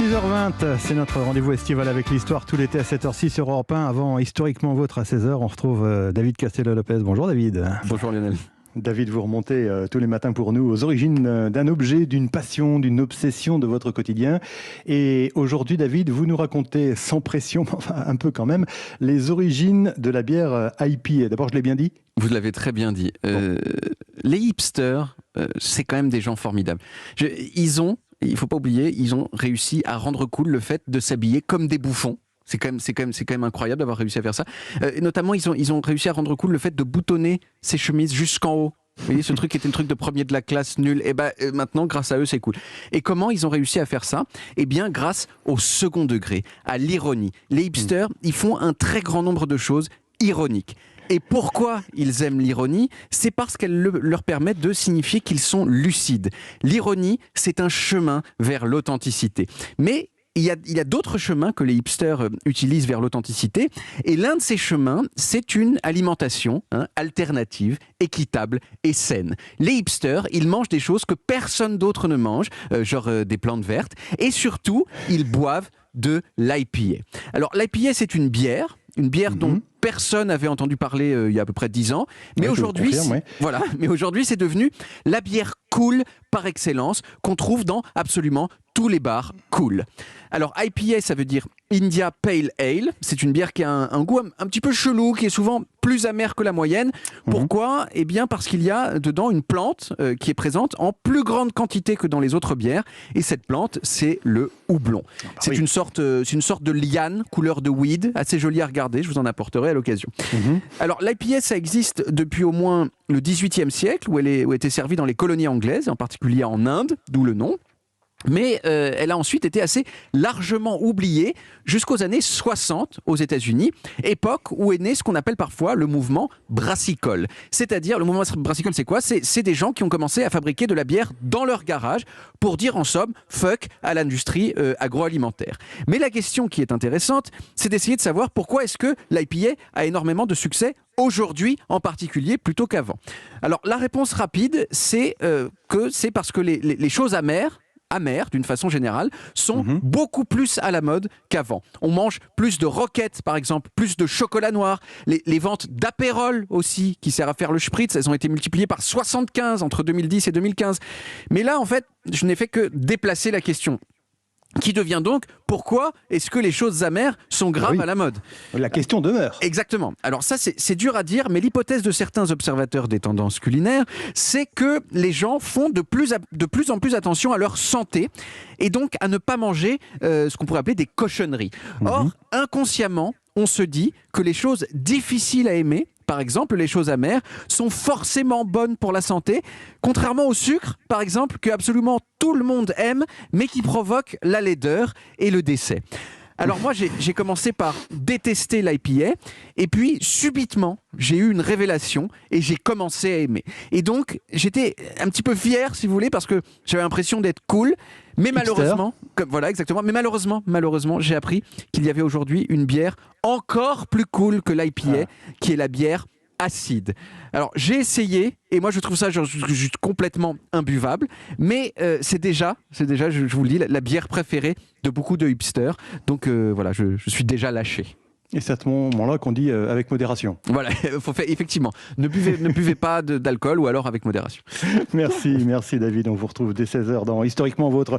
6h20, c'est notre rendez-vous estival avec l'histoire tout l'été à 7h06 sur Europe 1. Avant Historiquement Vôtre à 16h, on retrouve David Castello-Lopez. Bonjour David. Bonjour Lionel. David, vous remontez tous les matins pour nous aux origines d'un objet, d'une passion, d'une obsession de votre quotidien. Et aujourd'hui, David, vous nous racontez sans pression, enfin un peu quand même, les origines de la bière IPA. D'abord, je l'ai bien dit ? Vous l'avez très bien dit. Bon. Les hipsters, c'est quand même des gens formidables. Il ne faut pas oublier, ils ont réussi à rendre cool le fait de s'habiller comme des bouffons. C'est quand même incroyable d'avoir réussi à faire ça. Et notamment, ils ont réussi à rendre cool le fait de boutonner ses chemises jusqu'en haut. Vous voyez, ce truc qui était un truc de premier de la classe nul. Et maintenant, grâce à eux, c'est cool. Et comment ils ont réussi à faire ça ? Eh bien, grâce au second degré, à l'ironie. Les hipsters, ils font un très grand nombre de choses ironiques. Et pourquoi ils aiment l'ironie ? C'est parce qu'elle leur permet de signifier qu'ils sont lucides. L'ironie, c'est un chemin vers l'authenticité. Mais il y a d'autres chemins que les hipsters utilisent vers l'authenticité. Et l'un de ces chemins, c'est une alimentation alternative, équitable et saine. Les hipsters, ils mangent des choses que personne d'autre ne mange, genre des plantes vertes. Et surtout, ils boivent de l'IPA. Alors, l'IPA, c'est une bière dont personne n'avait entendu parler il y a à peu près 10 ans. Mais aujourd'hui, mais aujourd'hui, c'est devenu la bière cool par excellence qu'on trouve dans absolument tous les bars cool. Alors, IPA, ça veut dire India Pale Ale. C'est une bière qui a un goût un petit peu chelou, qui est souvent plus amer que la moyenne. Pourquoi ? Eh bien, parce qu'il y a dedans une plante qui est présente en plus grande quantité que dans les autres bières. Et cette plante, c'est le houblon. C'est une sorte de liane, couleur de weed, assez jolie à regarder. Je vous en apporterai à l'occasion. Alors, l'IPA, ça existe depuis au moins le XVIIIe siècle, où elle était servie dans les colonies anglaises, en particulier en Inde, d'où le nom. Mais elle a ensuite été assez largement oubliée jusqu'aux années 60 aux États-Unis, époque où est né ce qu'on appelle parfois le mouvement brassicole. C'est-à-dire, le mouvement brassicole, c'est quoi ? C'est des gens qui ont commencé à fabriquer de la bière dans leur garage pour dire en somme fuck à l'industrie agroalimentaire. Mais la question qui est intéressante, c'est d'essayer de savoir pourquoi est-ce que l'IPA a énormément de succès aujourd'hui en particulier plutôt qu'avant. Alors la réponse rapide, c'est que c'est parce que les choses amères d'une façon générale, sont beaucoup plus à la mode qu'avant. On mange plus de roquettes, par exemple, plus de chocolat noir. Les ventes d'apérol aussi, qui sert à faire le spritz, elles ont été multipliées par 75 entre 2010 et 2015. Mais là, en fait, je n'ai fait que déplacer la question. Qui devient donc, pourquoi est-ce que les choses amères sont graves à la mode ? La question demeure. Exactement. Alors ça, c'est dur à dire, mais l'hypothèse de certains observateurs des tendances culinaires, c'est que les gens font de plus en plus attention à leur santé et donc à ne pas manger ce qu'on pourrait appeler des cochonneries. Or, inconsciemment, on se dit que les choses difficiles à aimer, par exemple, les choses amères, sont forcément bonnes pour la santé, contrairement au sucre, par exemple, que absolument tout le monde aime, mais qui provoque la laideur et le décès. Alors moi, j'ai commencé par détester l'IPA, et puis subitement, j'ai eu une révélation, et j'ai commencé à aimer. Et donc, j'étais un petit peu fier, si vous voulez, parce que j'avais l'impression d'être cool, mais malheureusement, mais malheureusement, j'ai appris qu'il y avait aujourd'hui une bière encore plus cool que l'IPA, qui est la bière acide. Alors j'ai essayé et moi je trouve ça juste complètement imbuvable, mais c'est déjà je vous le dis la bière préférée de beaucoup de hipsters, donc voilà, je suis déjà lâché. Et c'est à ce moment-là qu'on dit avec modération. Voilà, effectivement, ne buvez pas d'alcool ou alors avec modération. Merci David, on vous retrouve dès 16h dans Historiquement Vôtre.